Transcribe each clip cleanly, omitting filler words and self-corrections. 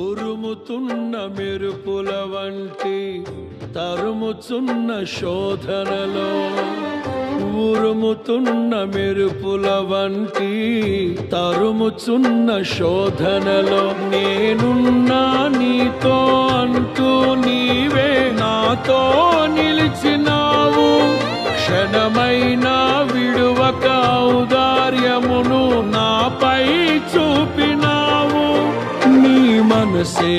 ఉరుముతున్న మెరుపుల వంటి తరుముచున్న శోధనలో, ఉరుముతున్న మెరుపుల వంటి తరుముచున్న శోధనలో, నేనున్నా నీతో అంటూ నీవే నాతో నిలిచినావు. క్షణమైనా విడువక ఔదార్యమును నాపై చూపినావు. నీ మనసే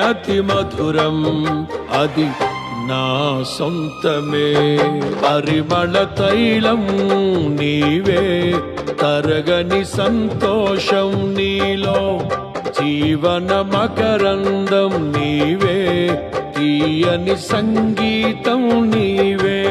అతి మధురం, అది నా సొంతమే. పరిమళ తైలం నీవే, తరగని సంతోషం నీలో. జీవన మకరందం నీవే, తీయని సంగీతం నీవే.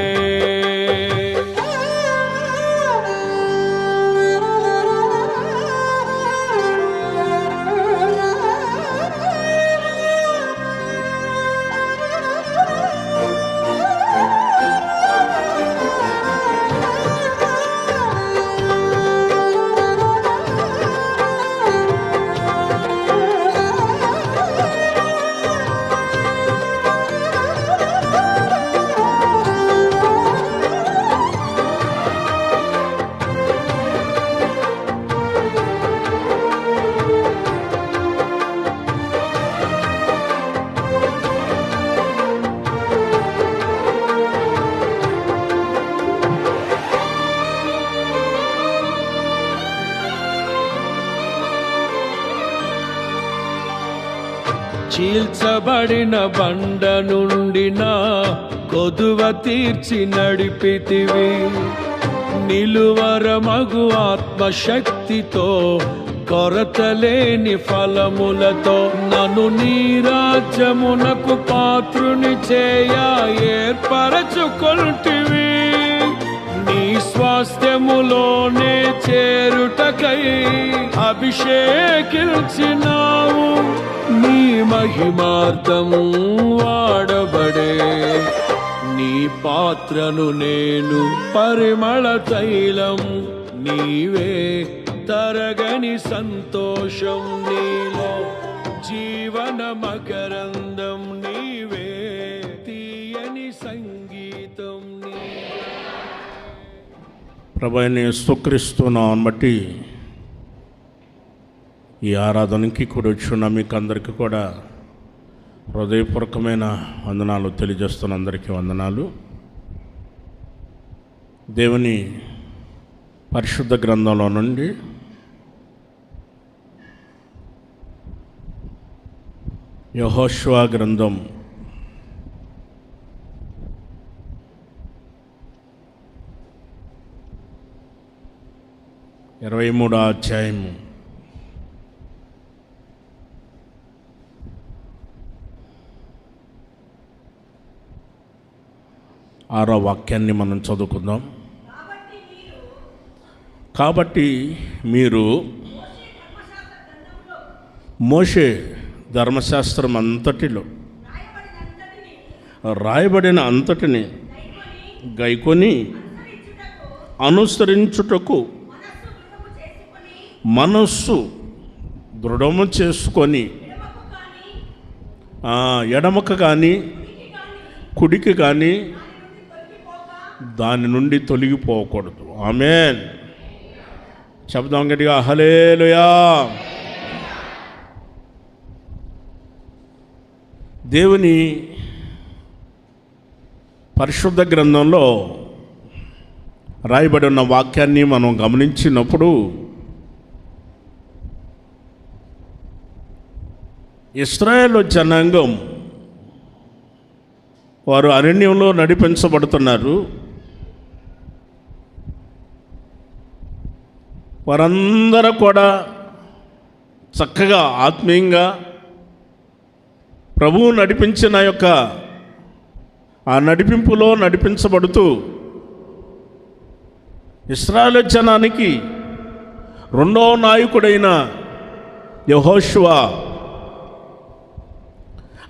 చీల్చబడిన బండ నుండి నా కొదువ తీర్చి నడిపితివి. నిలువరమగు ఆత్మశక్తితో, కొరతలేని ఫలములతో నన్ను నీ రాజ్యమునకు పాత్రుని చేయ ఏర్పరచుకొంటివి. నీ స్వాస్థ్యములోనే చేరుటకై అభిషేకించినావు. నీ మహిమార్థం వాడబడే నీ పాత్రను నేను. పరిమళ తైలం నీవే, తరగని సంతోషం నీలో. జీవన మకరందం నీవే, తీయని సంగీతం నీవే. ప్రభువైన యేసుక్రీస్తు నామమును బట్టి ఈ ఆరాధనకి కూడా వచ్చున్న మీకు అందరికీ కూడా హృదయపూర్వకమైన వందనాలు తెలియజేస్తున్న అందరికీ వందనాలు. దేవుని పరిశుద్ధ గ్రంథంలో నుండి యెహోషువ గ్రంథం 23వ అధ్యాయము 6వ వాక్యాన్ని మనం చదువుకుందాం. కాబట్టి మీరు మోషే ధర్మశాస్త్రం అంతటిలో రాయబడిన అంతటిని గైకొని అనుసరించుటకు మనస్సు దృఢము చేసుకొని, ఎడమక కానీ కుడికి కానీ దాని నుండి తొలగిపోకూడదు. ఆమేన్. శబ్దం గట్టిగా హల్లెలూయా. దేవుని పరిశుద్ధ గ్రంథంలో రాయబడి ఉన్న వాక్యాన్ని మనం గమనించినప్పుడు ఇశ్రాయేలు జనాంగం వారు అరణ్యంలో నడిపించబడుతున్నారు. వారందరూ కూడా చక్కగా ఆత్మీయంగా ప్రభువు నడిపించిన యొక్క ఆ నడిపింపులో నడిపించబడుతూ ఇశ్రాయేలు జనానికి రెండో నాయకుడైన యెహోషువ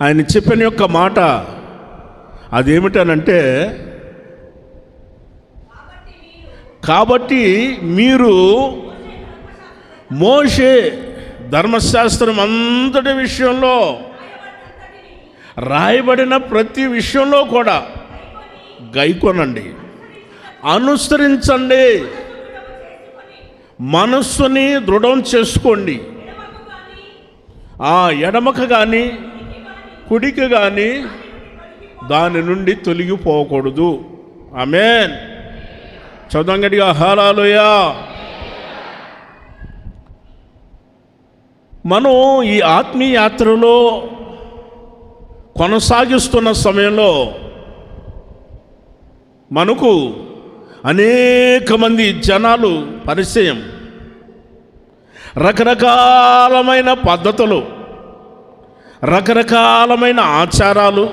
ఆయన చెప్పిన యొక్క మాట అదేమిటనంటే, కాబట్టి మీరు మోషే ధర్మశాస్త్రం అంతటి విషయంలో, రాయబడిన ప్రతి విషయంలో కూడా గైకొనండి, అనుసరించండి, మనస్సుని దృఢం చేసుకోండి. ఎడమకు కానీ కుడికి కానీ దాని నుండి తొలగిపోకూడదు. ఆమేన్. చదువు గట్టిగా హల్లెలూయా. మనం ఈ ఆత్మీయ యాత్రలో కొనసాగిస్తున్న సమయంలో మనకు అనేక మంది జనాలు పరిచయం, రకరకాలమైన పద్ధతులు, రకరకాలమైన ఆచారాలు,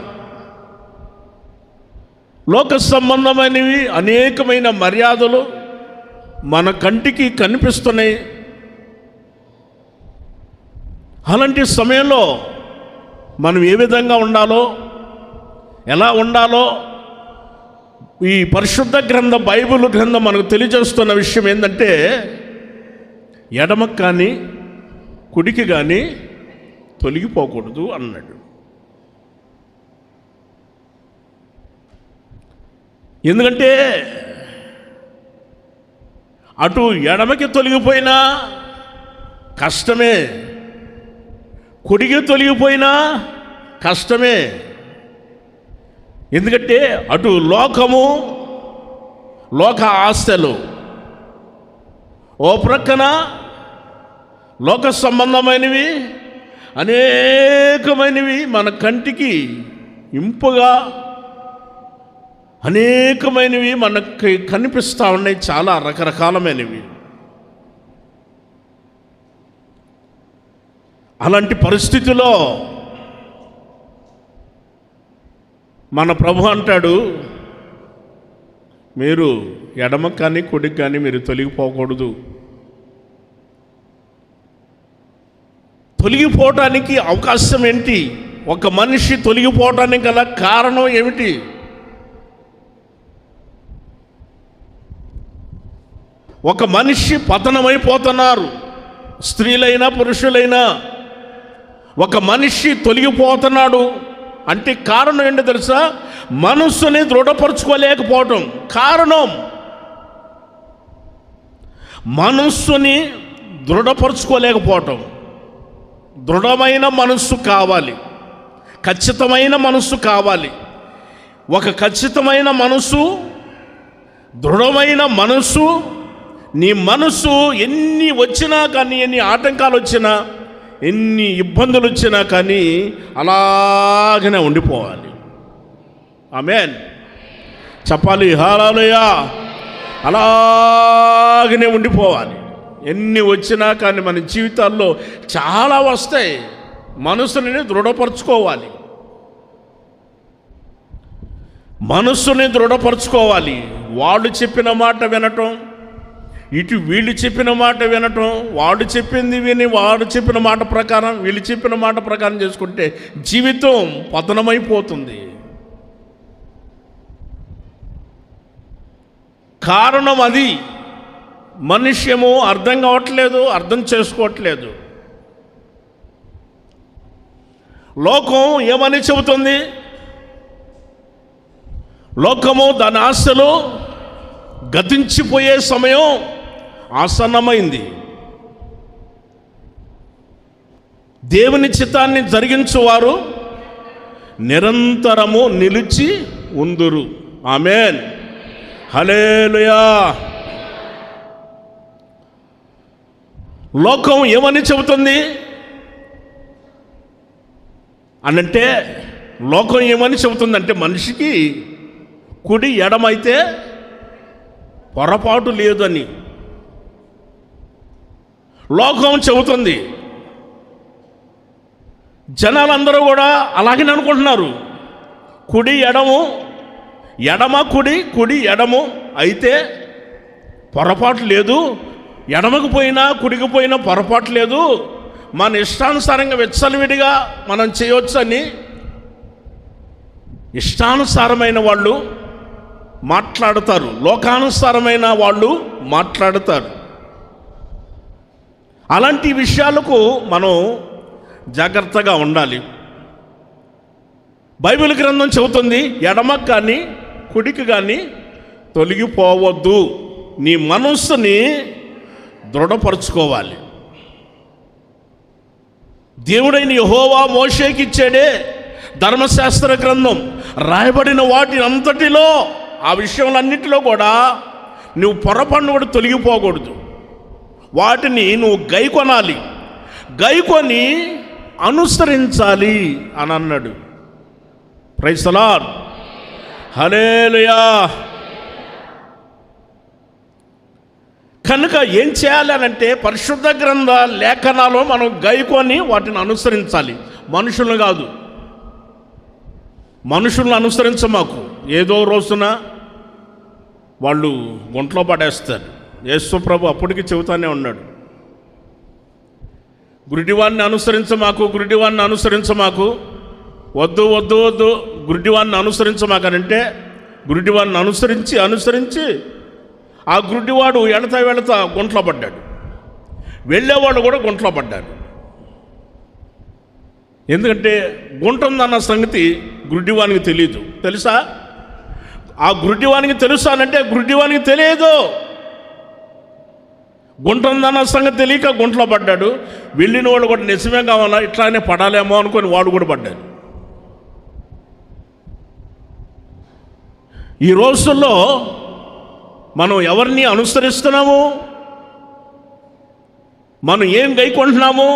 లోక సంబంధమైనవి అనేకమైన మర్యాదలు మన కంటికి కనిపిస్తున్నాయి. అలాంటి సమయంలో మనం ఏ విధంగా ఉండాలో, ఎలా ఉండాలో ఈ పరిశుద్ధ గ్రంథం, బైబిల్ గ్రంథం మనకు తెలియజేస్తున్న విషయం ఏంటంటే, ఎడమకు కానీ కుడికి కానీ తొలగిపోకూడదు అన్నాడు. ఎందుకంటే అటు ఎడమకి తొలగిపోయినా కష్టమే, కుడికి తొలగిపోయినా కష్టమే. ఎందుకంటే అటు లోకము, లోక ఆశలు, ఓ ప్రక్కన లోక సంబంధమైనవి అనేకమైనవి మన కంటికి ఇంపుగా అనేకమైనవి మనకి కనిపిస్తూ ఉన్నాయి, చాలా రకరకాలమైనవి. అలాంటి పరిస్థితిలో మన ప్రభు అంటాడు, మీరు ఎడమకు కానీ కుడికి కానీ మీరు తొలగిపోకూడదు. తొలగిపోవటానికి అవకాశం ఏంటి? ఒక మనిషి తొలగిపోవటానికి గల కారణం ఏమిటి? ఒక మనిషి పతనమైపోతున్నారు, స్త్రీలైనా పురుషులైనా. ఒక మనిషి తొలగిపోతున్నాడు అంటే కారణం ఏంటో తెలుసా? మనస్సుని దృఢపరచుకోలేకపోవటం కారణం. మనస్సుని దృఢపరచుకోలేకపోవటం. దృఢమైన మనస్సు కావాలి, ఖచ్చితమైన మనస్సు కావాలి. ఒక ఖచ్చితమైన మనస్సు, దృఢమైన మనస్సు. నీ మనస్సు ఎన్ని వచ్చినా కానీ, ఎన్ని ఆటంకాలు వచ్చినా, ఎన్ని ఇబ్బందులు వచ్చినా కానీ అలాగనే ఉండిపోవాలి. ఆమేన్. చెప్పాలి హల్లెలూయా. అలాగనే ఉండిపోవాలి. ఎన్ని వచ్చినా కానీ మన జీవితాల్లో చాలా వస్తాయి. మనసుని దృఢపరచుకోవాలి, మనస్సుని దృఢపరచుకోవాలి. వాళ్ళు చెప్పిన మాట వినటం, ఇటు వీళ్ళు చెప్పిన మాట వినటం, వాడు చెప్పింది విని వాడు చెప్పిన మాట ప్రకారం, వీళ్ళు చెప్పిన మాట ప్రకారం చేసుకుంటే జీవితం పతనమైపోతుంది. కారణం అది. మనుష్యము అర్థం కావట్లేదు, అర్థం చేసుకోవట్లేదు. లోకం ఏమని చెబుతుంది? లోకము దాని ఆశలు గతించిపోయే సమయం ఆసన్నమైంది. దేవుని చిత్తాన్ని జరిగించువారు నిరంతరము నిలిచి ఉందురు. ఆమేన్. హల్లెలూయా. లోకం ఏమని చెబుతుంది అనంటే, లోకం ఏమని చెబుతుందంటే, మనిషికి కుడి ఎడమైతే పొరపాటు లేదని లోకం చెబుతుంది. జనాలందరూ కూడా అలాగనే అనుకుంటున్నారు. కుడి ఎడము, ఎడమ కుడి, కుడి ఎడము అయితే పొరపాటు లేదు, ఎడమకు పోయినా కుడికి పోయినా పొరపాటు లేదు, మన ఇష్టానుసారంగా విచ్చలవిడిగా మనం చేయవచ్చని ఇష్టానుసారమైన వాళ్ళు మాట్లాడతారు, లోకానుసారమైన వాళ్ళు మాట్లాడతారు. అలాంటి విషయాలకు మనం జాగ్రత్తగా ఉండాలి. బైబిల్ గ్రంథం చెబుతుంది, ఎడమకు కానీ కుడికి కానీ తొలగిపోవద్దు. నీ మనస్సుని దృఢపరుచుకోవాలి. దేవుడైన యెహోవా మోషేకి ఇచ్చాడే ధర్మశాస్త్ర గ్రంథం, రాయబడిన వాటి అంతటిలో ఆ విషయంలన్నిటిలో కూడా నువ్వు పొరపాటును కూడా తొలగిపోకూడదు. వాటిని నువ్వు గైకొనాలి, గైకొని అనుసరించాలి అని అన్నాడు. ప్రైజ్ ది లార్డ్, హల్లెలూయా. కనుక ఏం చేయాలి అనంటే పరిశుద్ధ గ్రంథ లేఖనాలు మనం గైకొని వాటిని అనుసరించాలి. మనుషులను కాదు, మనుషులను అనుసరించమాకు. ఏదో రోజున వాళ్ళు గుంట్లో పడేస్తారు. యేసు ప్రభు అప్పటికి చెబుతానే ఉన్నాడు, గురిడివాన్ని అనుసరించమాకు, గురిడివాన్ని అనుసరించమాకు, వద్దు వద్దు వద్దు, గురిడివాన్ని అనుసరించమాకనంటే గురిడివాన్ని అనుసరించి ఆ గుడ్డివాడు వెళతా గుంట్లో పడ్డాడు, వెళ్ళేవాడు కూడా గుంట్లో పడ్డాడు. ఎందుకంటే గుంట ఉందన్న సంగతి గుడ్డివానికి తెలియదు. తెలుసా? ఆ గుడ్డివానికి తెలుసా అంటే గుడ్డివానికి తెలియదు. గుంట ఉందన్న సంగతి తెలియక గుంట్లో పడ్డాడు. వెళ్ళిన వాడు కూడా నిజమే కావాలా, ఇట్లానే పడాలేమో అనుకొని వాడు కూడా పడ్డాడు. ఈ రోజుల్లో మనం ఎవరిని అనుసరిస్తున్నాము? మనం ఏం గైకుంటున్నాము?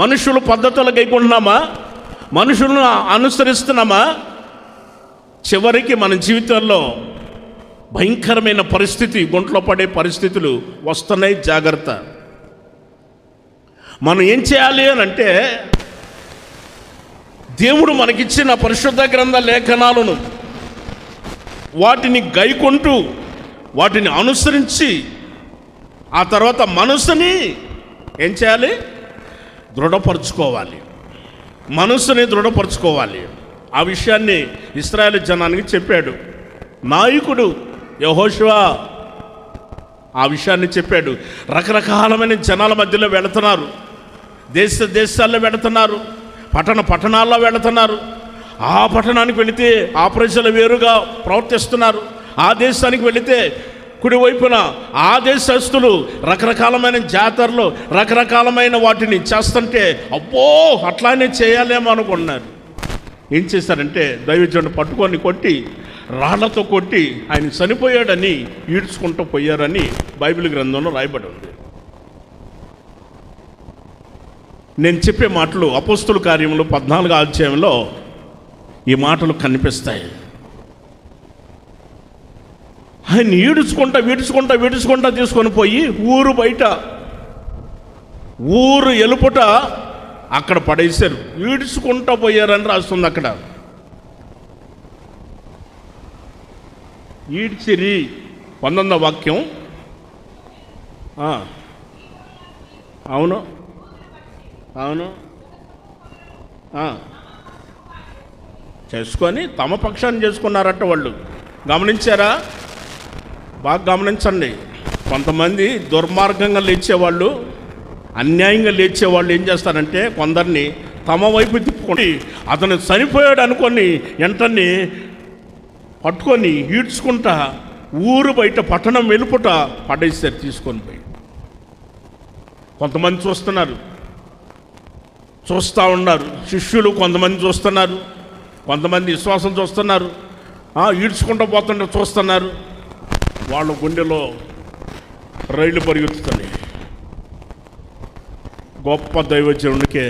మనుషుల పద్ధతులు గైకుంటున్నామా? మనుషులను అనుసరిస్తున్నామా? చివరికి మన జీవితంలో భయంకరమైన పరిస్థితి, గుంట్లో పడే పరిస్థితులు వస్తున్నాయి. జాగ్రత్త. మనం ఏం చేయాలి అని అంటే దేవుడు మనకిచ్చిన పరిశుద్ధ గ్రంథ లేఖనాలను వాటిని గైకొంటూ వాటిని అనుసరించి ఆ తర్వాత మనసుని ఏం చేయాలి? దృఢపరచుకోవాలి. మనసుని దృఢపరచుకోవాలి. ఆ విషయాన్ని ఇశ్రాయేలు జనానికి చెప్పాడు నాయకుడు యెహోషువ. ఆ విషయాన్ని చెప్పాడు. రకరకాలమైన జనాల మధ్యలో వెళుతున్నారు, దేశాల్లో వెళుతున్నారు, పట్టణాల్లో వెళుతున్నారు. ఆ పట్టణానికి వెళితే ఆ ప్రజలు వేరుగా ప్రవర్తిస్తున్నారు. ఆ దేశానికి వెళితే కుడివైపున ఆ దేశస్తులు రకరకాలమైన జాతరలు రకరకాలమైన వాటిని చేస్తుంటే అబ్బో అట్లానే చేయాలేమో అనుకున్నారు. ఏం చేశారంటే దైవజనుడు పట్టుకొని కొట్టి, రాళ్లతో కొట్టి ఆయన చనిపోయాడని ఈడ్చుకుంటూ పోయారని బైబిల్ గ్రంథంలో రాయబడి ఉంది. నేను చెప్పే మాటలు అపోస్తుల కార్యములు 14వ అధ్యాయంలో ఈ మాటలు కనిపిస్తాయి. ఆయన ఈడ్చుకుంటా తీసుకొని పోయి ఊరు బయట, ఊరు ఎలుపుట అక్కడ పడేశారు. ఈడ్చుకుంటా పోయారని రాస్తుంది అక్కడ. ఈడ్చిరి 19వ వాక్యం. అవును అవును చేసుకొని తమ పక్షాన్ని చేసుకున్నారట వాళ్ళు. గమనించారా? బాగా గమనించండి. కొంతమంది దుర్మార్గంగా లేచేవాళ్ళు, అన్యాయంగా లేచేవాళ్ళు ఏం చేస్తారంటే కొందరిని తమ వైపు తిప్పుకొని అతను చనిపోయాడు అనుకొని వెంటనే పట్టుకొని ఈడ్చుకుంటా ఊరు బయట పట్టణం వెలుపుట పడేసారు తీసుకొని పోయి. కొంతమంది చూస్తూ ఉన్నారు. శిష్యులు కొంతమంది చూస్తున్నారు, కొంతమంది విశ్వాసం చూస్తున్నారు, ఈడ్చుకుంటూ పోతుంటే చూస్తున్నారు. వాళ్ళ గుండెలో రైళ్లు పరిగెత్తుతున్నాయి. గొప్ప దైవజనుడికే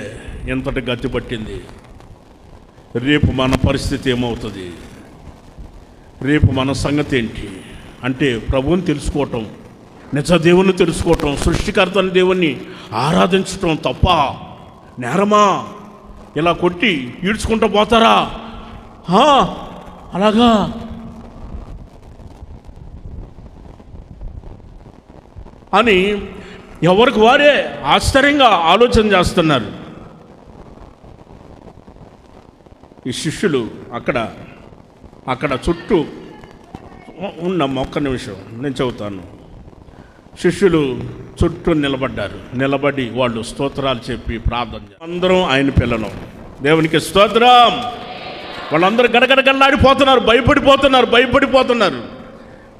ఎంతటి గతి పట్టింది. రేపు మన పరిస్థితి ఏమవుతుంది? రేపు మన సంగతి ఏంటి అంటే ప్రభువుని తెలుసుకోవటం, నిజ దేవుని తెలుసుకోవటం, సృష్టికర్తని దేవుణ్ణి ఆరాధించటం తప్ప నేరమా? ఇలా కొట్టి ఈడ్చుకుంటూ పోతారా? అలాగా అని ఎవరికి వారే ఆశ్చర్యంగా ఆలోచన చేస్తున్నారు. ఈ శిష్యులు అక్కడ చుట్టూ ఉన్నమ్మ, ఒక్క నిమిషం నేను చెబుతాను. శిష్యులు చుట్టూ నిలబడ్డారు. నిలబడి వాళ్ళు స్తోత్రాలు చెప్పి ప్రార్థన అందరం ఆయన పిల్లలు. దేవునికి స్తోత్రం. వాళ్ళందరూ గడగడగడలాడిపోతున్నారు,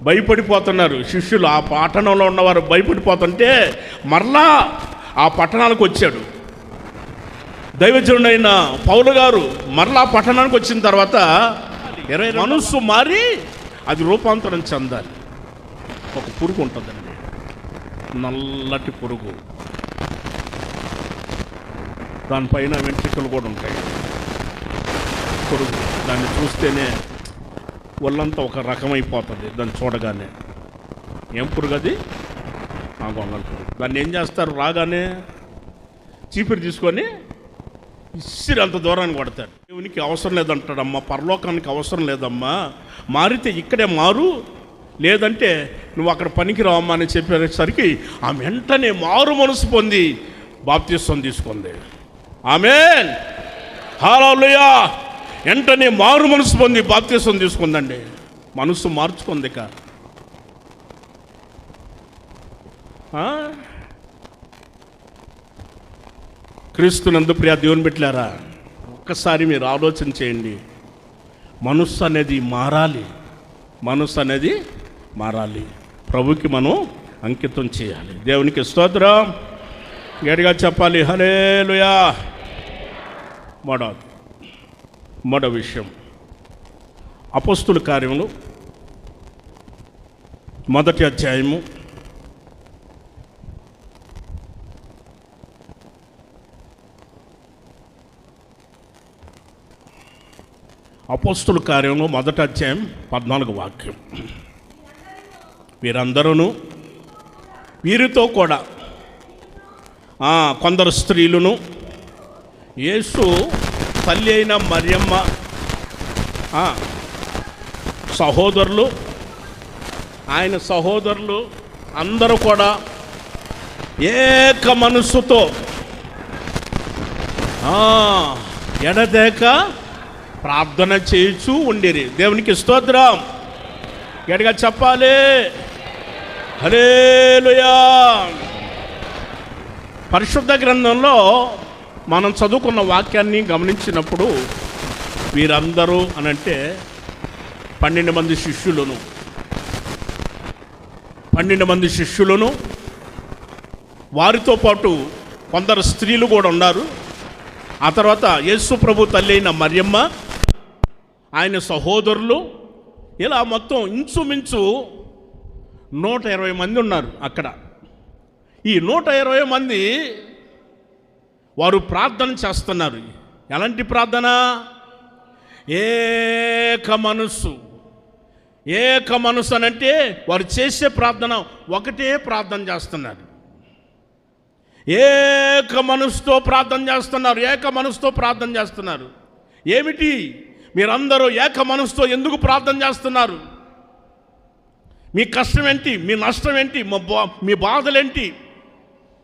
భయపడిపోతున్నారు. శిష్యులు ఆ పట్టణంలో ఉన్నవారు భయపడిపోతుంటే మరలా ఆ పట్టణానికి వచ్చాడు దైవజనుడైన పౌలు గారు. మరలా పట్టణానికి వచ్చిన తర్వాత మనస్సు మారి అది రూపాంతరం చెందాలి. ఒక పురుగు ఉంటుందండి, నల్లటి పురుగు, దానిపైన వెంట్రుకలు కూడా ఉంటాయి. పురుగు దాన్ని చూస్తేనే ఒళ్ళంతా ఒక రకమైపోతుంది. దాన్ని చూడగానే ఏం పురుగు అది? ఆ గొంగళ పురుగు. దాన్ని ఏం చేస్తారు? రాగానే చీపిరి తీసుకొని ఇసిరి అంత దూరాన్ని కొడతాడు. దేవునికి అవసరం లేదంటాడమ్మా, పరలోకానికి అవసరం లేదమ్మా, మారితే ఇక్కడే మారు, లేదంటే నువ్వు అక్కడ పనికి రావమ్మా అని చెప్పేసరికి ఆమె వెంటనే మారు మనసు పొంది బాప్తిస్వం తీసుకుంది. ఆమేన్, హల్లెలూయా. వెంటనే మారు మనసు పొంది బాప్తిస్వం తీసుకుందండి. మనసు మార్చుకుంది. ఇక క్రీస్తునందు ప్రియ దేవుని బిడ్డలారా, ఒక్కసారి మీరు ఆలోచన చేయండి. మనస్సు అనేది మారాలి. ప్రభుకి మనం అంకితం చేయాలి. దేవునికి స్తోత్రం. గట్టిగా చెప్పాలి హల్లెలూయా. మరో విషయం, అపోస్తుల కార్యములు 1వ అధ్యాయము 14వ వాక్యం. వీరందరూ వీరితో కూడా కొందరు స్త్రీలను యేసు తల్లి అయిన మరియమ్మ సహోదరులు, ఆయన సహోదరులు అందరూ కూడా ఏక మనస్సుతో ఎడతెగక ప్రార్థన చేయుచూ ఉండిరి. దేవునికి స్తోత్రం. గట్టిగా చెప్పాలి హల్లెలూయా. పరిశుద్ధ గ్రంథంలో మనం చదువుకున్న వాక్యాన్ని గమనించినప్పుడు వీరందరూ అనంటే 12 మంది శిష్యులను వారితో పాటు కొందరు స్త్రీలు కూడా ఉన్నారు. ఆ తర్వాత యేసు ప్రభు తల్లి అయిన మరియమ్మ, ఆయన సహోదరులు, ఇలా మొత్తం ఇంచుమించు 120 మంది ఉన్నారు అక్కడ. ఈ 120 మంది వారు ప్రార్థన చేస్తున్నారు. ఎలాంటి ప్రార్థన? ఏక మనస్సు అనంటే వారు చేసే ప్రార్థన ఒకటే ప్రార్థన చేస్తున్నారు. ఏక మనసుతో ప్రార్థన చేస్తున్నారు. ఏమిటి? మీరందరూ ఏక మనసుతో ఎందుకు ప్రార్థన చేస్తున్నారు? మీ కష్టం ఏంటి? మీ నష్టం ఏంటి? మీ బాధలేంటి?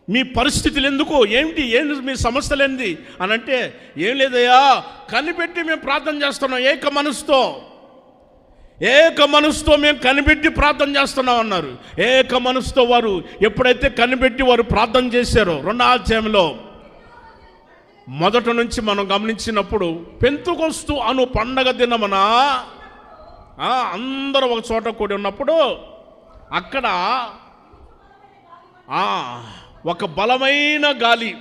మీ పరిస్థితులు ఎందుకు? ఏంటి మీ సమస్యలు ఏంటి అని అంటే, ఏం లేదయ్యా, కనిపెట్టి మేము ప్రార్థన చేస్తున్నాం. ఏక మనసుతో మేము కనిపెట్టి ప్రార్థన చేస్తున్నాం అన్నారు. ఏక మనసుతో వారు ఎప్పుడైతే కనిపెట్టి వారు ప్రార్థన చేశారో, 2వ అధ్యాయంలో మొదటి నుంచి మనం గమనించినప్పుడు, పెంతుకొస్తు అను పండగ దినమున అందరూ ఒక చోట కూడి ఉన్నప్పుడు అక్కడ ఒక బలమైన గాలి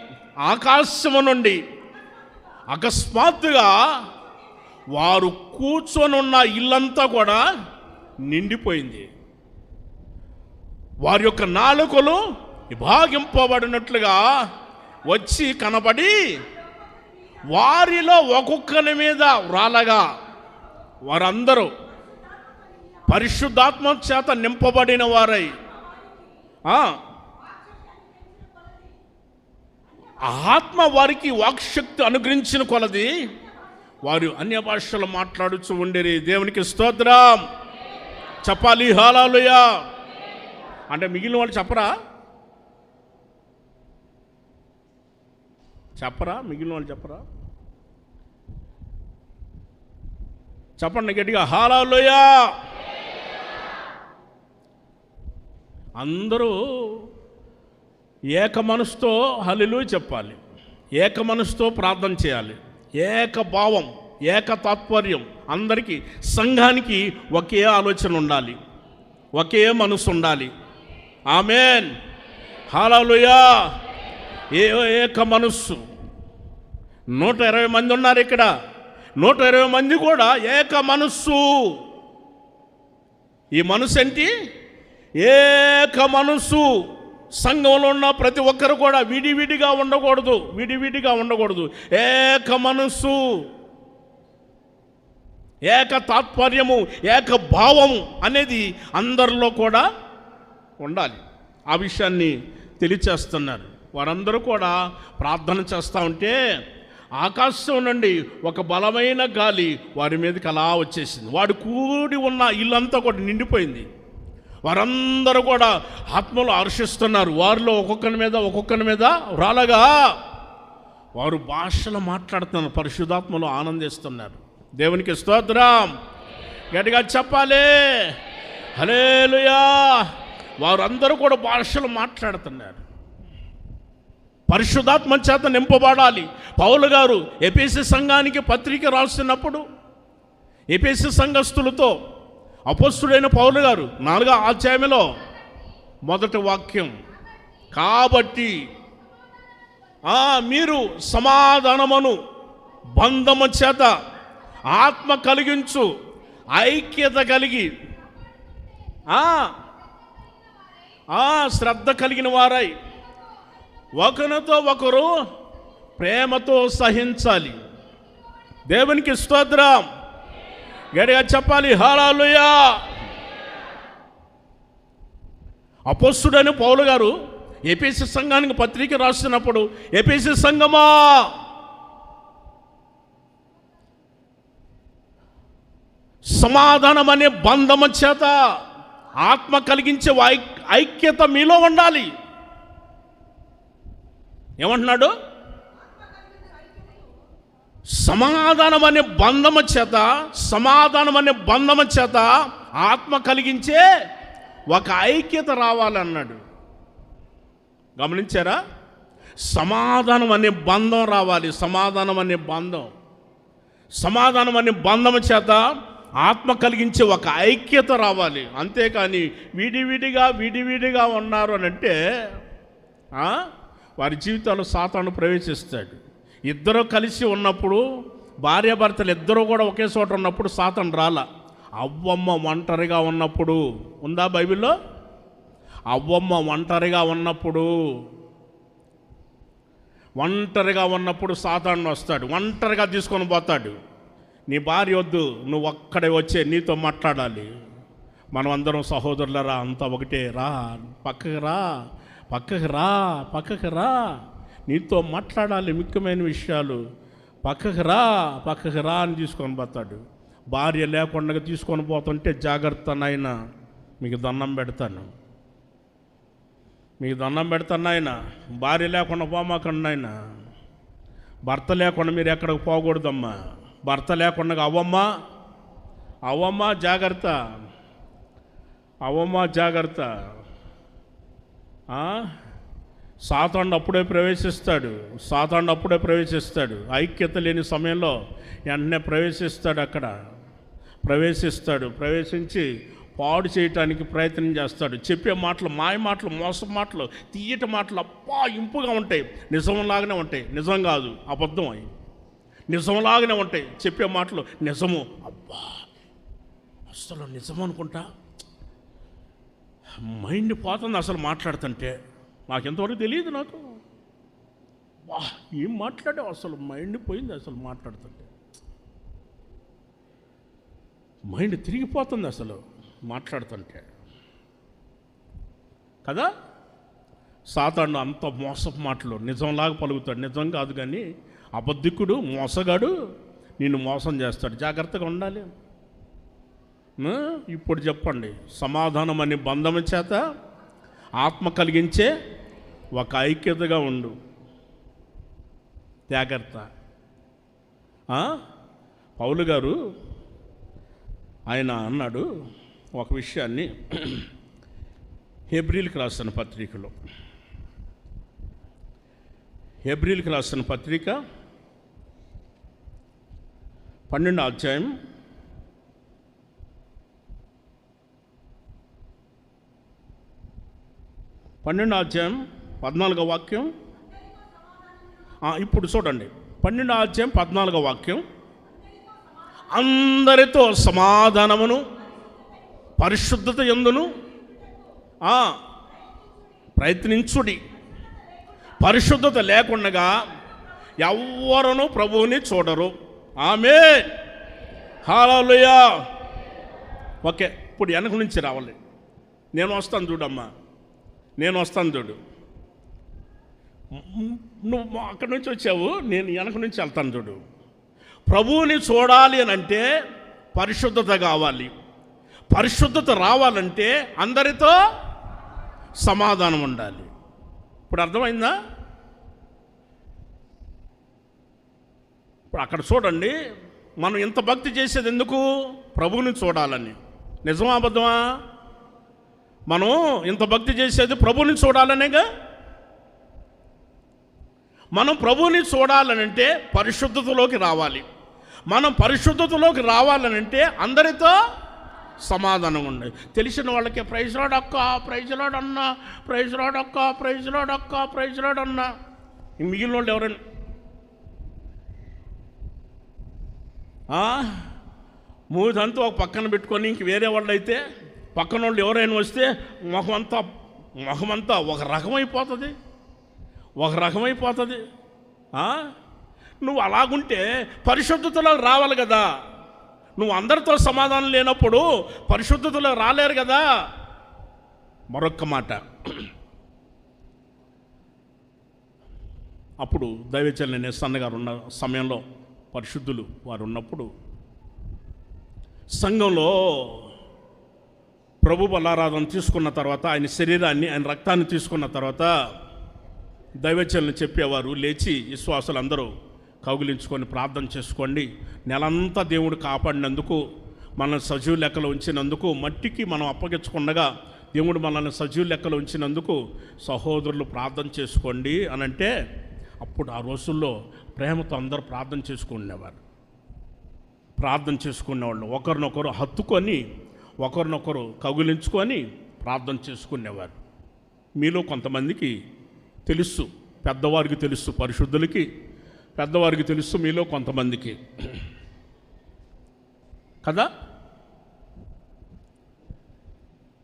ఆకాశము నుండి అకస్మాత్తుగా వారు కూర్చొనున్న ఇల్లంతా కూడా నిండిపోయింది. వారి యొక్క నాలుకలు విభాగింపబడినట్లుగా వచ్చి కనబడి వారిలో ఒక్కొక్కరి మీద రాలగా వారందరూ పరిశుద్ధాత్మ చేత నింపబడిన వారై ఆత్మ వారికి వాక్శక్తి అనుగ్రహించిన కొలది వారు అన్య భాషలు మాట్లాడుచూ ఉండేది. దేవునికి స్తోత్రం. చెప్పాలి హల్లెలూయా. అంటే మిగిలిన వాళ్ళు చెప్పరా? మిగిలిన వాళ్ళు చెప్పరా? చెప్పండి గట్టిగా హల్లెలూయా. అందరూ ఏక మనసుతో హల్లెలూయా చెప్పాలి, ఏక మనసుతో ప్రార్థన చేయాలి, ఏక భావం, ఏక తాత్పర్యం. అందరికీ సంఘానికి ఒకే ఆలోచన ఉండాలి, ఒకే మనసు ఉండాలి. ఆమేన్, హల్లెలూయా. ఏక మనస్సు. 120 మంది ఉన్నారు ఇక్కడ, 120 మంది కూడా ఏక మనస్సు. ఈ మనసు ఏంటి? ఏక మనస్సు. సంఘంలో ఉన్న ప్రతి ఒక్కరు కూడా విడివిడిగా ఉండకూడదు, విడివిడిగా ఉండకూడదు. ఏక మనస్సు, ఏక తాత్పర్యము, ఏక భావము అనేది అందరిలో కూడా ఉండాలి. ఆ విషయాన్ని తెలియచేస్తున్నారు. వారందరూ కూడా ప్రార్థన చేస్తూ ఉంటే ఆకాశం నుండి ఒక బలమైన గాలి వారి మీదకి అలా వచ్చేసింది. వాడు కూడి ఉన్న ఇల్లంతా కూడా నిండిపోయింది. వారందరూ కూడా ఆత్మలో హర్షిస్తున్నారు. వారిలో ఒక్కొక్కరి మీద రాలగా వారు భాషలు మాట్లాడుతున్నారు, పరిశుద్ధాత్మలో ఆనందిస్తున్నారు. దేవునికి స్తోత్రం, గట్టిగా చెప్పాలి హల్లెలూయా. వారందరూ కూడా భాషలు మాట్లాడుతున్నారు, పరిశుద్ధాత్మ చేత నింపబడాలి. పౌలు గారు ఎఫెసీ సంఘానికి పత్రిక రాస్తున్నప్పుడు ఎఫెసీ సంఘస్థులతో అపొస్తలుడైన పౌలు గారు 4వ అధ్యాయంలో మొదటి వాక్యం, కాబట్టి మీరు సమాధానమును బంధము చేత ఆత్మ కలిగించు ఐక్యత కలిగి శ్రద్ధ కలిగిన వారై ఒకరితో ఒకరు ప్రేమతో సహించాలి. దేవునికి స్తోత్రం, గట్టిగా చెప్పాలి హల్లెలూయా. అపొస్తలుడైన పౌలు గారు ఎఫెసీ సంఘానికి పత్రిక రాస్తున్నప్పుడు, ఎఫెసీ సంఘమా, సమాధానం అనే బంధము చేత ఆత్మ కలిగించే ఐక్యత మీలో ఉండాలి. ఏమంటున్నాడు? సమాధానం అనే బంధము చేత ఆత్మ కలిగించే ఒక ఐక్యత రావాలన్నాడు. గమనించారా? సమాధానం అనే బంధం రావాలి. సమాధానం అనే బంధము చేత ఆత్మ కలిగించే ఒక ఐక్యత రావాలి. అంతేకాని విడివిడిగా ఉన్నారు అని అంటే వారి జీవితాల్లో సాతాను ప్రవేశిస్తాడు. ఇద్దరు కలిసి ఉన్నప్పుడు, భార్యాభర్తలు ఇద్దరు కూడా ఒకే చోట ఉన్నప్పుడు సాతాను రాలా. అవ్వమ్మ ఒంటరిగా ఉన్నప్పుడు ఉందా బైబిల్లో? అవ్వమ్మ ఒంటరిగా ఉన్నప్పుడు సాతాను వస్తాడు, ఒంటరిగా తీసుకొని పోతాడు. నీ భార్య వద్దు, నువ్వు ఒక్కడే వచ్చే, నీతో మాట్లాడాలి. మనం అందరం సహోదరులరా, అంతా ఒకటే, రా పక్కకి రా, నీతో మాట్లాడాలి ముఖ్యమైన విషయాలు, పక్కకి రా అని తీసుకొని పోతాడు. భార్య లేకుండా తీసుకొని పోతుంటే జాగ్రత్త నాయనా, మీకు దండం పెడతాను నాయనా, భార్య లేకుండా పోమాకండి నాయనా, భర్త లేకుండా మీరు ఎక్కడికి పోకూడదమ్మా, భర్త లేకుండా అవ్వమ్మ జాగ్రత్త. సాతాను అప్పుడే ప్రవేశిస్తాడు. ఐక్యత లేని సమయంలో వెంటనే ప్రవేశిస్తాడు. అక్కడ ప్రవేశించి పాడు చేయటానికి ప్రయత్నం చేస్తాడు. చెప్పే మాటలు మాయ మాటలు, మోసం మాటలు, తీయటి మాటలు ఇంపుగా ఉంటాయి, నిజంలాగానే ఉంటాయి. నిజం కాదు, అబద్ధం అయి నిజంలాగానే ఉంటాయి. చెప్పే మాటలు నిజము, అసలు నిజం అనుకుంటా, మైండ్ పోతుంది అసలు మాట్లాడుతుంటే. నాకు ఎంతవరకు తెలియదు, నాకు ఏం మాట్లాడావు, అసలు మైండ్ పోయింది అసలు మాట్లాడుతుంటే. మైండ్ తిరిగిపోతుంది అసలు మాట్లాడుతుంటే కదా. సాతాను అంత మోసపు మాటలు నిజంలాగా పలుకుతాడు. నిజం కాదు కానీ అబద్ధికుడు, మోసగాడు నిన్ను మోసం చేస్తాడు. జాగ్రత్తగా ఉండాలి. ఇప్పుడు చెప్పండి, సమాధానం అనే బంధం చేత ఆత్మ కలిగించే ఒక ఐక్యతగా ఉండు. జాగ్రత్త. పౌలు గారు ఆయన అన్నాడు ఒక విషయాన్ని హెబ్రీలకు రాసిన పత్రికలో, హెబ్రీయులకు రాసిన పత్రిక 12వ అధ్యాయం 14వ వాక్యం. ఇప్పుడు చూడండి, 12వ అధ్యాయం 14వ వాక్యం. అందరితో సమాధానమును పరిశుద్ధత యందును ప్రయత్నించుడి. పరిశుద్ధత లేకుండా ఎవ్వరును ప్రభువుని చూడరు. ఆమేన్, హల్లెలూయా. ఓకే, ఇప్పుడు వెనక నుంచి రావాలి. నేను వస్తాను చూడమ్మా, నేను వస్తాను చూడు. నువ్వు అక్కడి నుంచి వచ్చావు, నేను వెనక నుంచి వెళ్తాను చూడు. ప్రభువుని చూడాలి అని అంటే పరిశుద్ధత కావాలి. పరిశుద్ధత రావాలంటే అందరితో సమాధానం ఉండాలి. ఇప్పుడు అర్థమైందా? ఇప్పుడు అక్కడ చూడండి, మనం ఇంత భక్తి చేసేది ఎందుకు? ప్రభువుని చూడాలని. నిజమా అబద్ధమా? మనం ఇంత భక్తి చేసేది ప్రభువుని చూడాలనేగా. మనం ప్రభువుని చూడాలనంటే పరిశుద్ధతలోకి రావాలి. మనం పరిశుద్ధతలోకి రావాలనంటే అందరితో సమాధానం ఉండాలి. తెలిసిన వాళ్ళకి ప్రైజ్ లార్డ్ అక్క, ప్రైజ్ లార్డ్ అన్న, ప్రైజ్ లార్డ్ అక్క, ప్రైజ్ లార్డ్ అక్క, ప్రైజ్ లార్డ్ అన్న. మిగిలిన వాళ్ళు ఎవరైనా మూదంతా ఒక పక్కన పెట్టుకొని ఇంక వేరే వాళ్ళు అయితే పక్కన వాళ్ళు ఎవరైనా వస్తే మొహమంతా ఒక రకమైపోతుంది. నువ్వు అలాగుంటే పరిశుద్ధతలో రావాలి కదా. నువ్వు అందరితో సమాధానం లేనప్పుడు పరిశుద్ధతలో రాలేరు కదా. మరొక్క మాట, అప్పుడు దైవచల్లి నెస్సన్న గారు ఉన్న సమయంలో పరిశుద్ధులు వారు ఉన్నప్పుడు సంఘంలో ప్రభు బలారాధన తీసుకున్న తర్వాత, ఆయన శరీరాన్ని, ఆయన రక్తాన్ని తీసుకున్న తర్వాత దైవచల్ని చెప్పేవారు, లేచి విశ్వాసులందరూ కౌగిలించుకొని ప్రార్థన చేసుకోండి. నెలంతా దేవుడు కాపాడినందుకు, మనల్ని సజీవ లెక్కలో ఉంచినందుకు, మట్టికి మనం అప్పగించకుండగా దేవుడు మనల్ని సజీవ లెక్కలో ఉంచినందుకు సహోదరులు ప్రార్థన చేసుకోండి అని అంటే, అప్పుడు ఆ రోజుల్లో ప్రేమతో అందరూ ప్రార్థన చేసుకునేవాళ్ళు. ఒకరినొకరు హత్తుకొని, ఒకరినొకరు కౌగిలించుకొని ప్రార్థన చేసుకునేవారు. మీలో కొంతమందికి తెలుసు, పెద్దవారికి తెలుసు, పరిశుద్ధులకి పెద్దవారికి తెలుసు, మీలో కొంతమందికి కదా.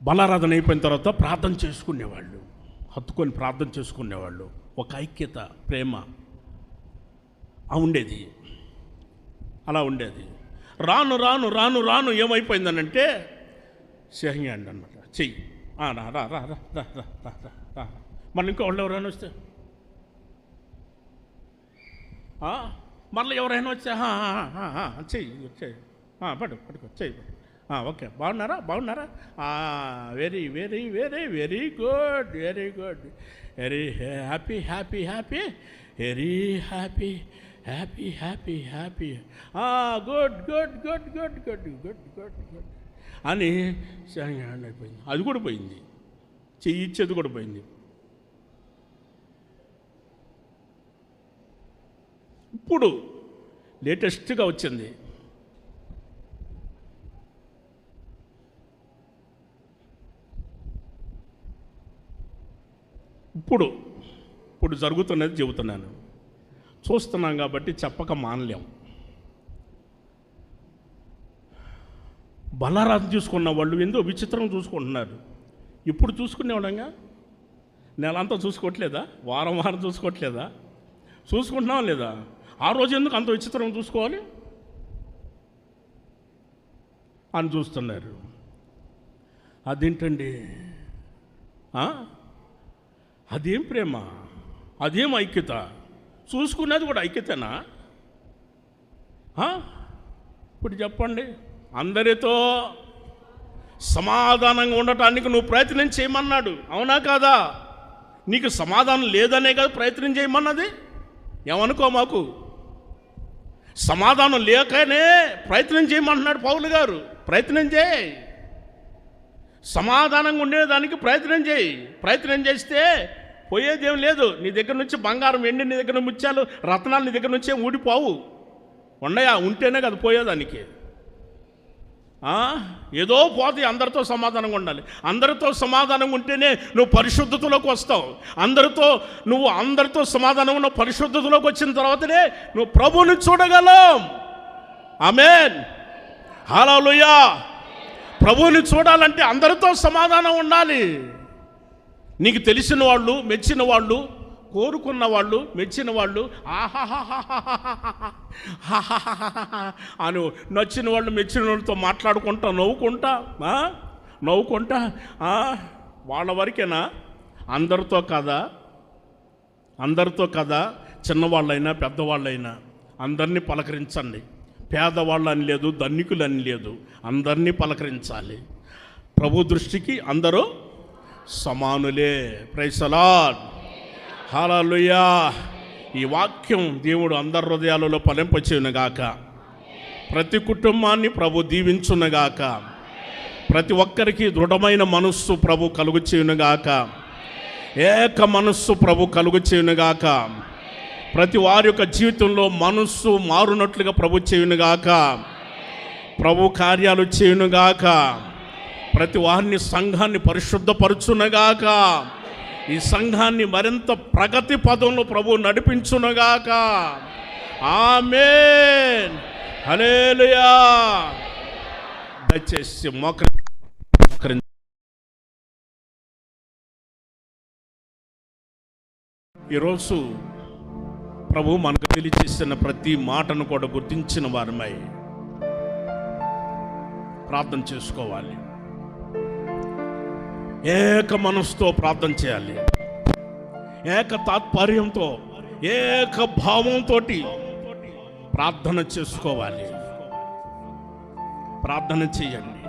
బలారాధన అయిపోయిన తర్వాత ప్రార్థన చేసుకునేవాళ్ళు, హత్తుకొని ప్రార్థన చేసుకునేవాళ్ళు. ఒక ఐక్యత, ప్రేమ ఉండేది, అలా ఉండేది. రాను రాను రాను రాను ఏమైపోయిందనంటే సేహింగ్ హ్యాండ్ అనమాట. చెయ్యి రా రా రా రా రా రా రా. మళ్ళీ ఇంకో వాళ్ళు ఎవరైనా వస్తే, మళ్ళీ ఎవరైనా వచ్చే చెయ్యి పట్టుకో చెయ్యి. ఓకే, బాగున్నారా? Very very very very good, very good, very happy happy happy, very happy happy happy happy, good good good good good good good good అని హ్యాండ్ అయిపోయింది. అది కూడా పోయింది, చెయ్యి ఇచ్చేది కూడా పోయింది. ఇప్పుడు లేటెస్ట్గా వచ్చింది, ఇప్పుడు జరుగుతున్నది చెబుతున్నాను. చూస్తున్నాం కాబట్టి చెప్పక మానలేం. బలారాధన చూసుకున్న వాళ్ళు ఎంతో విచిత్రం చూసుకుంటున్నారు. ఇప్పుడు చూసుకునేవాళ్ళంగా నెలంతా చూసుకోవట్లేదా? వారం చూసుకోవట్లేదా? చూసుకుంటున్నావా లేదా? ఆ రోజు ఎందుకు అంత విచిత్రం చూసుకోవాలి అని చూస్తున్నారు. అదేంటండి? అదేం ప్రేమ, అదేం ఐక్యత? చూసుకునేది కూడా ఐక్యతనా? ఇప్పుడు చెప్పండి. అందరితో సమాధానంగా ఉండటానికి నువ్వు ప్రయత్నం చేయమన్నాడు, అవునా కాదా? నీకు సమాధానం లేదనే కదా ప్రయత్నం చేయమన్నది. ఏమనుకో మాకు, సమాధానం లేకనే ప్రయత్నం చేయమంటున్నాడు పౌలు గారు. ప్రయత్నం చేయి, సమాధానంగా ఉండేదానికి ప్రయత్నం చేయి. ప్రయత్నం చేస్తే పోయేదేం లేదు. నీ దగ్గర నుంచి బంగారం, వెండి, నీ దగ్గర ముత్యాలు, రత్నాలు నీ దగ్గర నుంచే ఊడిపోవు. ఉన్నాయా? ఉంటేనే కదా పోయేదానికి. ఏదో పోతే అందరితో సమాధానంగా ఉండాలి. అందరితో సమాధానంగా ఉంటేనే నువ్వు పరిశుద్ధతలోకి వస్తావు. అందరితో సమాధానంగా ఉన్న పరిశుద్ధతలోకి వచ్చిన తర్వాతనే నువ్వు ప్రభువుని చూడగలవు. ఆమేన్, హల్లెలూయా. ప్రభువుని చూడాలంటే అందరితో సమాధానం ఉండాలి. నీకు తెలిసిన వాళ్ళు, మెచ్చిన వాళ్ళు, కోరుకున్న వాళ్ళు, మెచ్చిన వాళ్ళు, అని నచ్చిన వాళ్ళు, మెచ్చిన వాళ్ళతో మాట్లాడుకుంటా, నవ్వుకుంటా వాళ్ళ వరకేనా? అందరితో కదా. చిన్నవాళ్ళైనా పెద్దవాళ్ళైనా అందరినీ పలకరించండి. పేదవాళ్ళు అని లేదు, ధనికులు అని లేదు, అందరినీ పలకరించాలి. ప్రభు దృష్టికి అందరూ సమానులే. ప్రైజ్ ది లార్డ్, హల్లెలూయా. ఈ వాక్యం దేవుడు అందరి హృదయాలలో ఫలింపచేయునుగాక. ప్రతి కుటుంబాన్ని ప్రభు దీవించునుగాక. ప్రతి ఒక్కరికి దృఢమైన మనస్సు ప్రభు కలుగు చేయునుగాక. ఏక మనస్సు ప్రభు కలుగు చేయునుగాక. ప్రతి వారి యొక్క జీవితంలో మనస్సు మారునట్లుగా ప్రభు చేయునుగాక. ప్రభు కార్యాలు చేయునుగాక. ప్రతి వారిని, సంఘాన్ని పరిశుద్ధపరచునుగాక. ఈ సంఘాన్ని మరింత ప్రగతి పదంలో ప్రభు నడిపించునుగాక. ఆమేన్, హల్లెలూయా. దయచేసి ఈరోజు ప్రభు మనకు తెలియచేసిన ప్రతి మాటను కూడా గుర్తించిన వారమై ప్రార్థన చేసుకోవాలి. ఏక మనసుతో ప్రార్థన చేయాలి. ఏక తాత్పర్యంతో, ఏక భావంతో ప్రార్థన చేసుకోవాలి. ప్రార్థన చేయండి.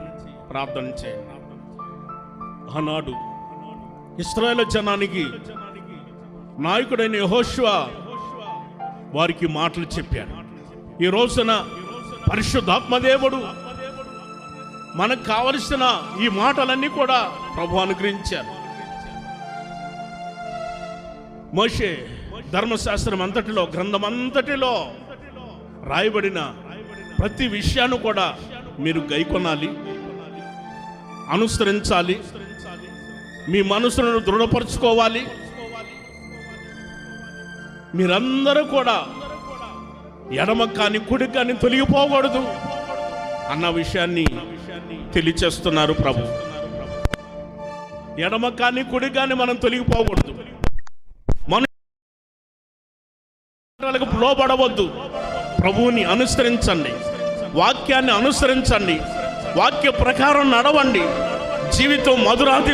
ఆనాడు ఇశ్రాయేలు జనానికి నాయకుడైన యెహోషువ వారికి మాటలు చెప్పాడు. ఈ రోజున పరిశుద్ధాత్మదేవుడు మనకు కావలసిన ఈ మాటలన్నీ కూడా ప్రభు అనుగ్రహించారు. మోషే ధర్మశాస్త్రం అంతటిలో, గ్రంథం అంతటిలో రాయబడిన ప్రతి విషయాన్ని కూడా మీరు గైకొనాలి, అనుసరించాలి. మీ మనసులను దృఢపరచుకోవాలి. మీరందరూ కూడా ఎడమ కానీ కుడి కానీ తొలగిపోకూడదు అన్న విషయాన్ని తెలియచేస్తున్నారు ప్రభు. ఎడమ కానీ కుడి కానీ మనం తొలగిపోకూడదు. మనకు లోబడవద్దు. ప్రభువుని అనుసరించండి, వాక్యాన్ని అనుసరించండి, వాక్య ప్రకారం నడవండి. జీవితం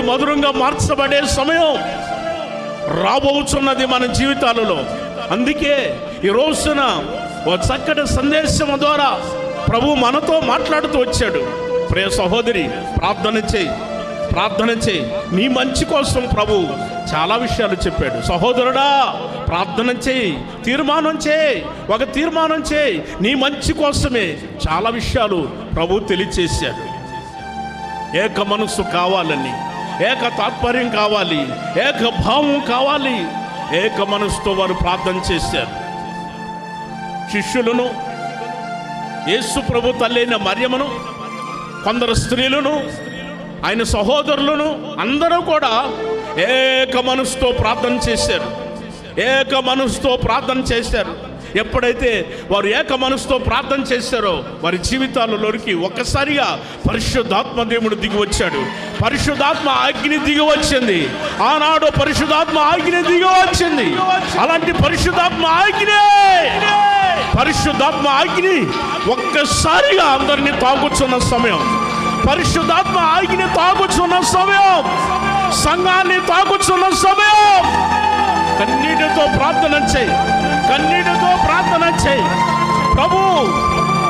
మధురంగా మార్చబడే సమయం రాబోతున్నది మన జీవితాలలో. అందుకే ఈ రోజున ఓ చక్కటి సందేశం ద్వారా ప్రభు మనతో మాట్లాడుతూ వచ్చాడు. ప్రియ సహోదరి, ప్రార్థన చేయి. నీ మంచి కోసం ప్రభు చాలా విషయాలు చెప్పాడు. సహోదరుడా, ప్రార్థన చేయి, ఒక తీర్మానం చేయి. నీ మంచి కోసమే చాలా విషయాలు ప్రభు తెలియచేశాడు. ఏక మనస్సు కావాలని, ఏక తాత్పర్యం కావాలి, ఏక భావం కావాలి. ఏక మనసుతో వారు ప్రార్థన చేశారు. శిష్యులను, యేసు ప్రభు తల్లైన మరియమ్మను, కొందరు స్త్రీలను, ఆయన సహోదరులను అందరూ కూడా ఏక మనసుతో ప్రార్థన చేశారు. ఎప్పుడైతే వారు ఏక మనసుతో ప్రార్థన చేశారో వారి జీవితాలలోకి ఒక్కసారిగా పరిశుద్ధాత్మ దేవుడు దిగి వచ్చాడు. పరిశుద్ధాత్మ అగ్ని దిగి వచ్చింది. ఆనాడు పరిశుద్ధాత్మ అగ్ని దిగి వచ్చింది. అలాంటి పరిశుద్ధాత్మ అగ్ని ఒక్కసారిగా అందరినీ తాగుచున్న సమయం, పరిశుద్ధాత్మ అగ్ని తాగుచున్న సమయం, సంఘాన్ని తాగుచున్న సమయం. కన్నీటితో ప్రార్థన చేయి. ప్రభు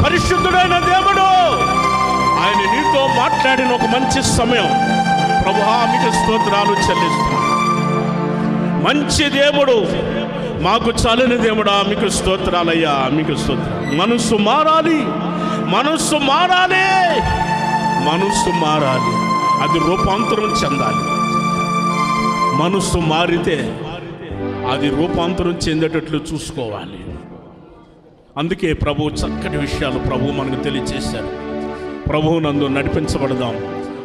పరిశుద్ధుడైన దేవుడు, ఆయన నీతో మాట్లాడిన ఒక మంచి సమయం. ప్రభువా, మీకు స్తోత్రాలు చెల్లిస్తున్నాను. మంచి దేవుడు, మాకు చాలిన దేవుడా, మీకు స్తోత్రాలయ్యా, మీకు స్తోత్రాలు. మనసు మారాలి, అది రూపాంతరం చెందాలి. మనసు మారితే అది రూపాంతరం చెందేటట్లు చూసుకోవాలి. అందుకే ప్రభు చక్కటి విషయాలు ప్రభు మనకు తెలియచేశారు. ప్రభువు నందు నడిపించబడదాం,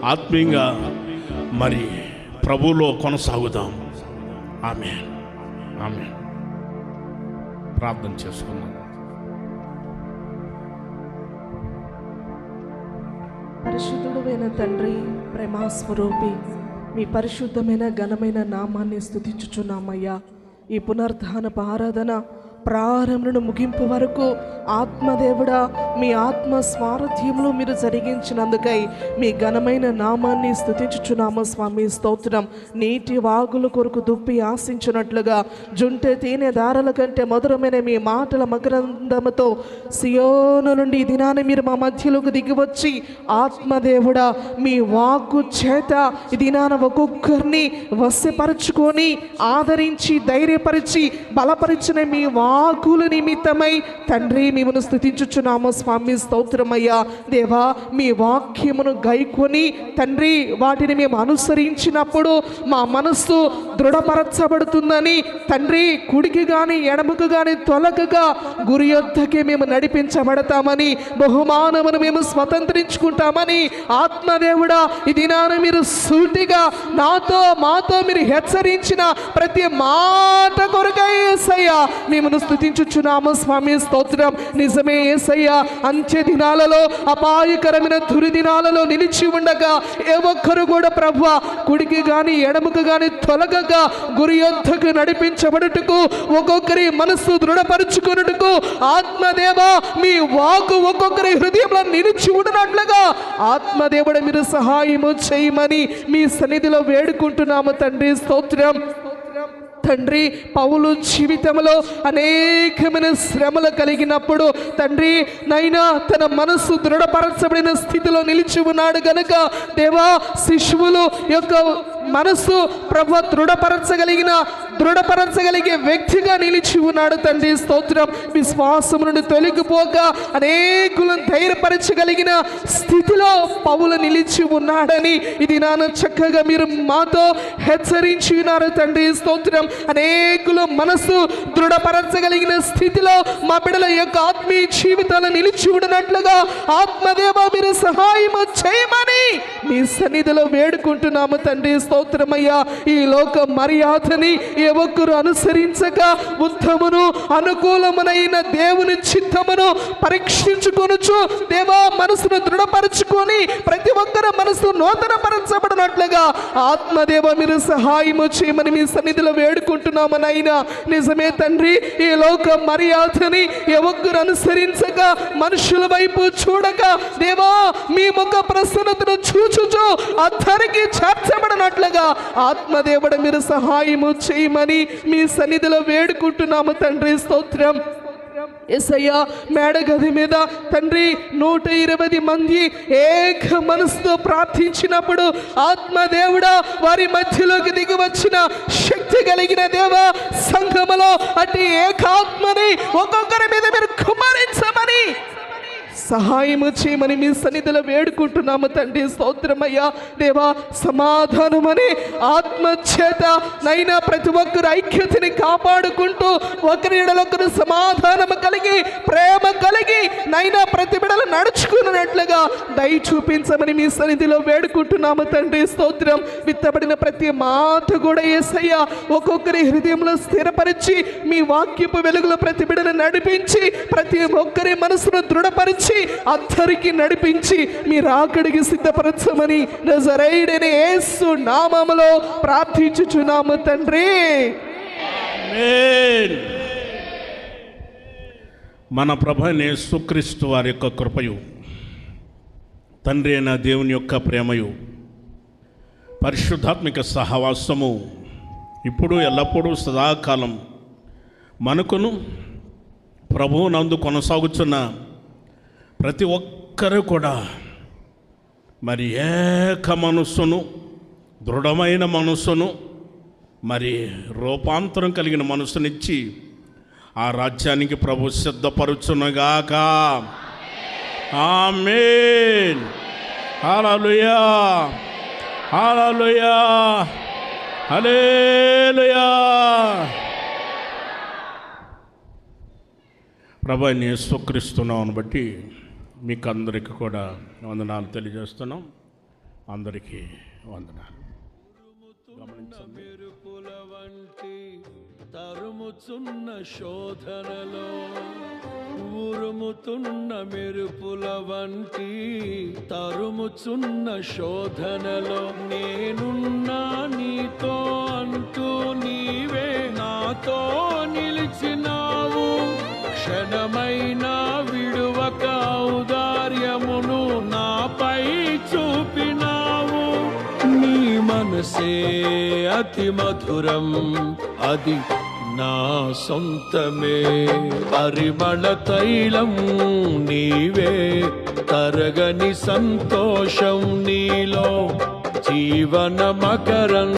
ఆత్మీయంగా మరి ప్రభువులో కొనసాగుదాం. ఆమేన్, ఆమేన్. ప్రార్థన చేసుకుందాం. పరిశుద్ధుడైన తండ్రి, ప్రేమాస్వరూపి, మీ పరిశుద్ధమైన ఘనమైన నామాన్ని స్తుతించుచున్నామయ్యా. ఈ పునరుద్ధానపు ఆరాధన ప్రారంభను ముగింపు వరకు ఆత్మదేవుడా మీ ఆత్మ స్వారథ్యంలో మీరు జరిగించినందుకై మీ ఘనమైన నామాన్ని స్తుతించుచున్నాము స్వామి. స్తోత్రం. నీటి వాగుల కొరకు దుప్పి ఆశించినట్లుగా జుంటె తేనె దారల కంటే మధురమైన మీ మాటల మకరందముతో సియోను నుండి ఈ దినాన్ని మీరు మా మధ్యలోకి దిగివచ్చి ఆత్మదేవుడా మీ వాక్కు చేత ఈ దినాన ఒక్కొక్కరిని వశపరుచుకొని ఆదరించి ధైర్యపరిచి బలపరిచిన మీ వాక్కుల నిమిత్తమై తండ్రి మిమ్మల్ని స్తుతించుచున్నాము స్వామి. స్తోత్రమయ్యా. దేవా మీ వాక్యమును గైకొని తండ్రి వాటిని మేము అనుసరించినప్పుడు మా మనస్సు దృఢపరచబడుతుందని తండ్రి కుడికి కానీ ఎడమకు కానీ తొలగగా గురి యొద్దకే మేము నడిపించబడతామని బహుమానమును మేము స్వతంత్రించుకుంటామని ఆత్మదేవుడా ఈ దినాన మీరు సూటిగా మాతో మీరు హెచ్చరించిన ప్రతి మాట కొరకై యేసయ్యా మేము స్తుతించుచున్నాము స్వామి. స్తోత్రం. నిజమే యేసయ్యా, అంత్య దినాలలో అపాయకరమైన దుర్దినాలలో నిలిచి ఉండగా ఏ ఒక్కరు కూడా ప్రభువా కుడికి గాని ఎడమకు గాని తొలగగా గురి యొద్దకు నడిపించబడుటకు ఒక్కొక్కరి మనస్సు దృఢపరుచుకున్నట్టుకు ఆత్మదేవ మీ వాక్కు ఒక్కొక్కరి హృదయంలో నిలిచి ఉండనట్లుగా ఆత్మదేవుడు మీరు సహాయము చేయమని మీ సన్నిధిలో వేడుకుంటున్నాము తండ్రి. స్తోత్రం. తండ్రి పౌలు జీవితంలో అనేకమైన శ్రమలు కలిగినప్పుడు తండ్రి నైనా తన మనస్సు దృఢపరచబడిన స్థితిలో నిలిచి ఉన్నాడు గనుక దేవా శిశువులు యొక్క మనస్సు ప్రభు దృఢపరచగలిగే వ్యక్తిగా నిలిచి ఉన్నాడు తండ్రి. స్తోత్రం. విశ్వాసం నుండి తొలగిపోక అనేకులను ధైర్యపరచగలిగిన స్థితిలో పౌలు నిలిచి ఉన్నాడని ఇది నాన్న చక్కగా మీరు మాతో హెచ్చరించి ఉన్నారు తండ్రి. స్తోత్రం. అనేకులు మనస్సు దృఢపరచగలిగిన స్థితిలో మా బిడ్డల యొక్క ఆత్మీయ జీవితాలు నిలిచి ఉన్నట్లుగా ఆత్మదేవ మీరు సహాయం చేయమని మీ సన్నిధిలో వేడుకుంటున్నాము తండ్రి. స్తోత్రమయ్యా. ఈ లోక మర్యాదని ఏ ఒక్కరు అనుసరించక ఉత్తమును అనుకూలమునైన దేవుని చిత్తమును పరీక్షించుకొనుచు దేవా మనసును దృఢపరచుకొని ప్రతి ఒక్కరు మనసు నూతనపరచబడినట్లుగా ఆత్మదేవ మీరు సహాయము చేయమని మీ సన్నిధిలో వేడుకుంటున్నామనైనా. నిజమే తండ్రి, ఈ లోక మర్యాదని ఏ ఒక్కరు అనుసరించక మనుషుల వైపు చూడక దేవా మీ ముఖ ప్రసన్నతను చూచుచు అద్దరికి చేర్చబడినట్లుగా ఆత్మదేవుడు మీరు సహాయము చేయమని మీ సన్నిధిలో వేడుకుంటున్నాము తండ్రి. స్తోత్రం. యేసయ్యా మేడగది మీద తండ్రి 120 మంది ఏక మనసుతో ప్రార్థించినప్పుడు ఆత్మదేవుడా వారి మధ్యలోకి దిగి వచ్చిన శక్తి కలిగిన దేవ సంఘములో అటు ఏకాత్మని ఒక్కొక్కరి మీద మీరు కుమ్మరించమని సహాయము చేయమని మీ సన్నిధిలో వేడుకుంటున్నాము తండ్రి. స్తోత్రమయ్యా. దేవా సమాధానమని ఆత్మ చేత నైనా ప్రతి ఒక్కరు ఐక్యతని కాపాడుకుంటూ ఒకరి ఎడలొకరు సమాధానము కలిగి ప్రేమ కలిగి నైనా ప్రతి బిడలు నడుచుకున్నట్లుగా దయ చూపించమని మీ సన్నిధిలో వేడుకుంటున్నాము తండ్రి. స్తోత్రం. విత్తబడిన ప్రతి మాట కూడా యేసయ్యా ఒక్కొక్కరి హృదయంలో స్థిరపరిచి మీ వాక్యపు వెలుగులో ప్రతి బిడను నడిపించి ప్రతి ఒక్కరి మనసును దృఢపరిచి అందరికి నడిపించి మీరు ఆకడికి సిద్ధపరచమని నజరేయుడైన యేసు నామములో ప్రార్థించుచున్నాము తండ్రి. ఆమేన్. మన ప్రభువైన యేసుక్రీస్తు వారి యొక్క కృపయు తండ్రి అయిన దేవుని యొక్క ప్రేమయు పరిశుద్ధాత్మిక సహవాసము ఇప్పుడు ఎల్లప్పుడూ సదాకాలం మనకును ప్రభువునందు కొనసాగుచున్న ప్రతి ఒక్కరు కూడా మరి ఏక మనస్సును దృఢమైన మనస్సును మరి రూపాంతరం కలిగిన మనస్సునిచ్చి ఆ రాజ్యానికి ప్రభు సిద్ధపరుచునుగాక. ఆమేన్. హల్లెలూయా, హల్లెలూయా, హల్లెలూయా. ప్రభువైన యేసుక్రీస్తు నామమును బట్టి మీకు అందరికీ కూడా వందనాలు తెలియజేస్తున్నాం. అందరికీ వందనాలు. మెరుపుల వంటి తరుముచున్న శోధనలో, ఉరుముతున్న మెరుపుల వంటి తరుముచున్న శోధనలో, నేనున్నా నీతో అంటూ నీవే నాతో నిలిచినావు. క్షణమైనా విడువక ఔదార్యమును నాపై చూపినావు. నీ మనసే అతి మధురం, అది నా సొంతమే. పరిమళ తైలం నీవే, తరగని సంతోషం నీలో, జీవన మకరం